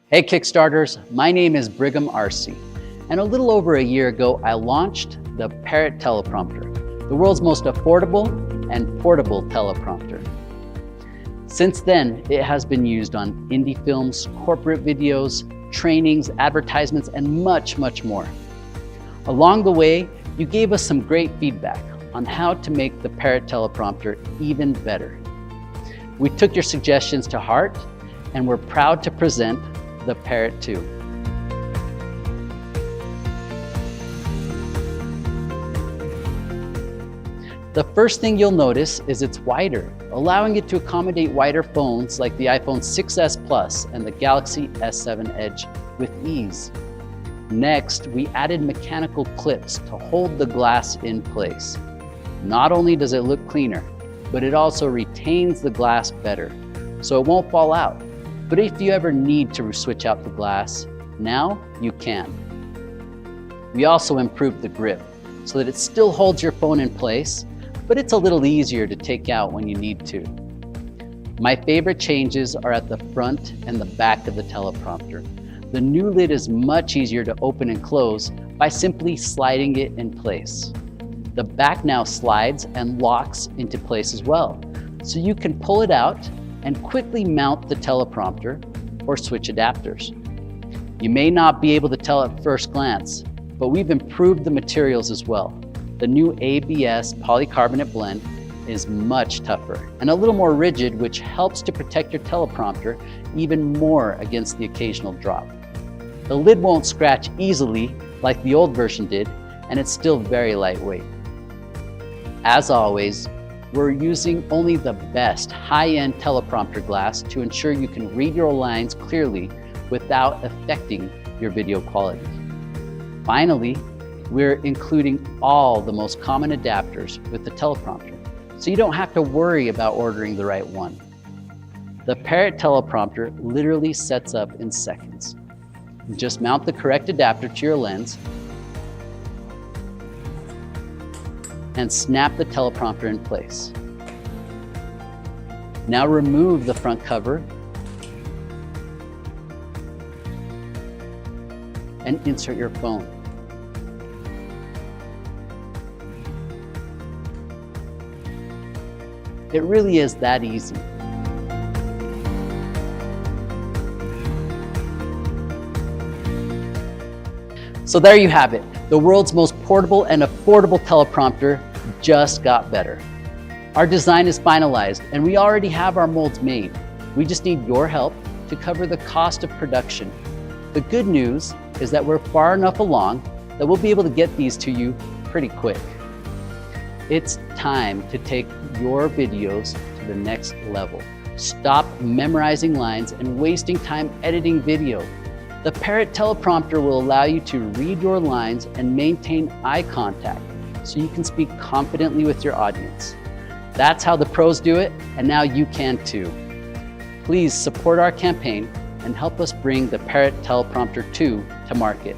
Hey Kickstarters, my name is Brigham Arcee, and a little over a year ago I launched the Parrot teleprompter, the world's most affordable and portable teleprompter. Since then, it has been used on indie films, corporate videos, trainings, advertisements, and much, much more. Along the way, you gave us some great feedback on how to make the Parrot teleprompter even better. We took your suggestions to heart, and we're proud to present the Parrot 2. The first thing you'll notice is it's wider, allowing it to accommodate wider phones like the iPhone 6s Plus and the Galaxy S7 Edge with ease. Next, we added mechanical clips to hold the glass in place. Not only does it look cleaner, but it also retains the glass better, so it won't fall out. But if you ever need to switch out the glass, now you can. We also improved the grip so that it still holds your phone in place, but it's a little easier to take out when you need to. My favorite changes are at the front and the back of the teleprompter. The new lid is much easier to open and close by simply sliding it in place. The back now slides and locks into place as well, so you can pull it out and quickly mount the teleprompter or switch adapters. You may not be able to tell at first glance, but we've improved the materials as well. The new ABS polycarbonate blend is much tougher and a little more rigid, which helps to protect your teleprompter even more against the occasional drop. The lid won't scratch easily like the old version did, and it's still very lightweight. As always, we're using only the best high-end teleprompter glass to ensure you can read your lines clearly without affecting your video quality. Finally, we're including all the most common adapters with the teleprompter, so you don't have to worry about ordering the right one. The Parrot teleprompter literally sets up in seconds. You just mount the correct adapter to your lens and snap the teleprompter in place. Now remove the front cover and insert your phone. It really is that easy. So there you have it. The world's most portable and affordable teleprompter just got better. Our design is finalized and we already have our molds made. We just need your help to cover the cost of production. The good news is that we're far enough along that we'll be able to get these to you pretty quick. It's time to take your videos to the next level. Stop memorizing lines and wasting time editing video. The Parrot teleprompter will allow you to read your lines and maintain eye contact so you can speak confidently with your audience. That's how the pros do it, and now you can too. Please support our campaign and help us bring the Parrot teleprompter 2 to market.